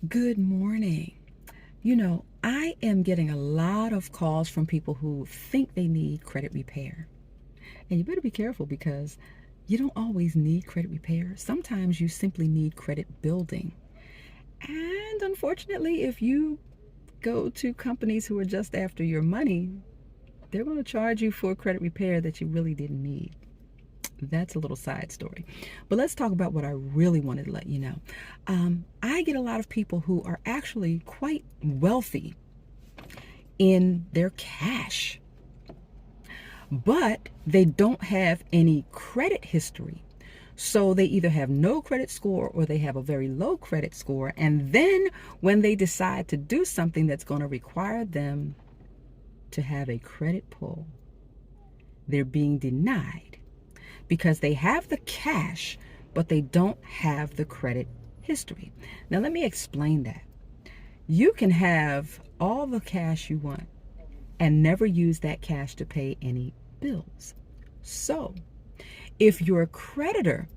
Good morning. I am getting a lot of calls from people who think they need credit repair. And you better be careful because you don't always need credit repair. Sometimes you simply need credit building. And unfortunately, if you go to companies who are just after your money, they're going to charge you for credit repair that you really didn't need. That's a little side story. But let's talk about what I really wanted to let you know. I get a lot of people who are actually quite wealthy in their cash, but they don't have any credit history. So they either have no credit score or they have a very low credit score. And then when they decide to do something that's going to require them to have a credit pull, they're being denied because they have the cash, but they don't have the credit history. Now, let me explain that. You can have all the cash you want and never use that cash to pay any bills. So, if your creditor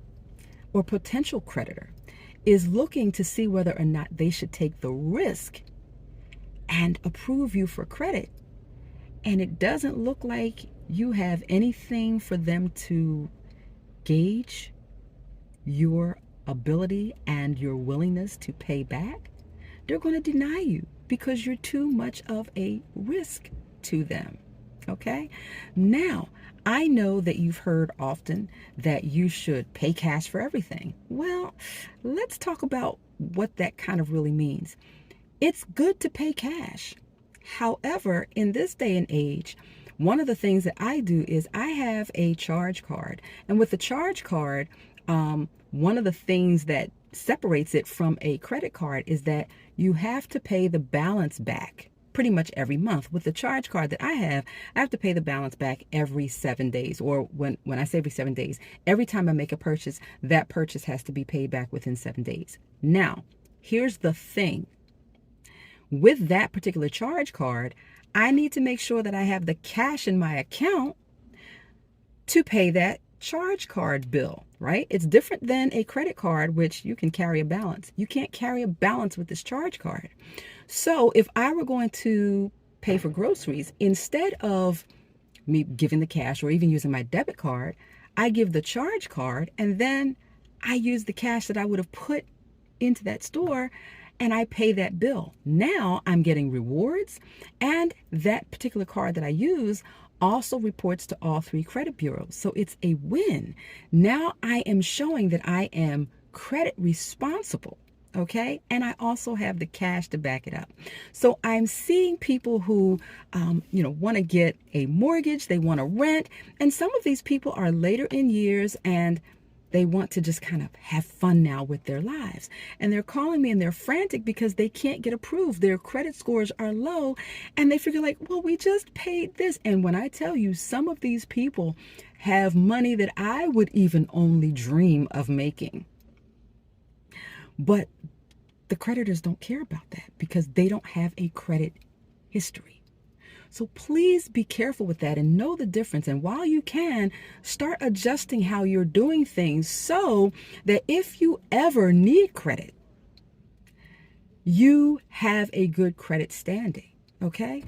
or potential creditor is looking to see whether or not they should take the risk and approve you for credit, and it doesn't look like you have anything for them to gauge your ability and your willingness to pay back, they're going to deny you because you're too much of a risk to them. Okay? Now, I know that you've heard often that you should pay cash for everything. Well, let's talk about what that kind of really means. It's good to pay cash. However, in this day and age, one of the things that I do is I have a charge card. And with the charge card, one of the things that separates it from a credit card is that you have to pay the balance back pretty much every month. With the charge card that I have to pay the balance back every 7 days. Or when I say every 7 days, every time I make a purchase, that purchase has to be paid back within 7 days. Now, here's the thing. With that particular charge card, I need to make sure that I have the cash in my account to pay that charge card bill, right? It's different than a credit card, which you can carry a balance. You can't carry a balance with this charge card. So if I were going to pay for groceries, instead of me giving the cash or even using my debit card, I give the charge card and then I use the cash that I would have put into that store and I pay that bill. Now I'm getting rewards, and that particular card that I use also reports to all 3 credit bureaus. So it's a win. Now I am showing that I am credit responsible. Okay. And I also have the cash to back it up. So I'm seeing people who, want to get a mortgage, they want to rent. And some of these people are later in years and they want to just kind of have fun now with their lives. And they're calling me and they're frantic because they can't get approved. Their credit scores are low and they figure like, well, we just paid this. And when I tell you, some of these people have money that I would even only dream of making. But the creditors don't care about that because they don't have a credit history. So please be careful with that and know the difference. And while you can, start adjusting how you're doing things so that if you ever need credit, you have a good credit standing. Okay?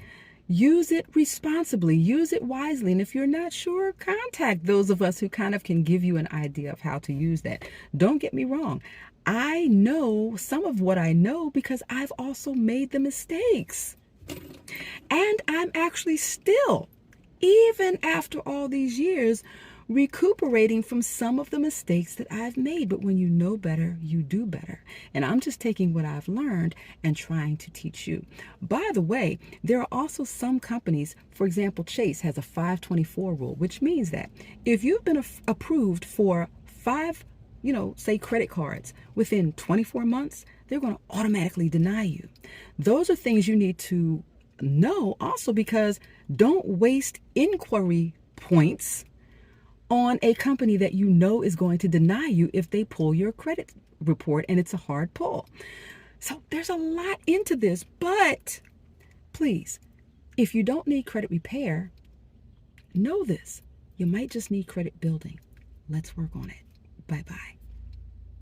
Use it responsibly, use it wisely. And if you're not sure, contact those of us who kind of can give you an idea of how to use that. Don't get me wrong. I know some of what I know because I've also made the mistakes. And I'm actually still, even after all these years, recuperating from some of the mistakes that I've made. But when you know better, you do better. And I'm just taking what I've learned and trying to teach you. By the way, there are also some companies, for example, Chase has a 524 rule, which means that if you've been approved for 5, say credit cards within 24 months, they're going to automatically deny you. Those are things you need to know also, because don't waste inquiry points on a company that you know is going to deny you if they pull your credit report and it's a hard pull. So there's a lot into this, but please, if you don't need credit repair, know this. You might just need credit building. Let's work on it. Bye-bye.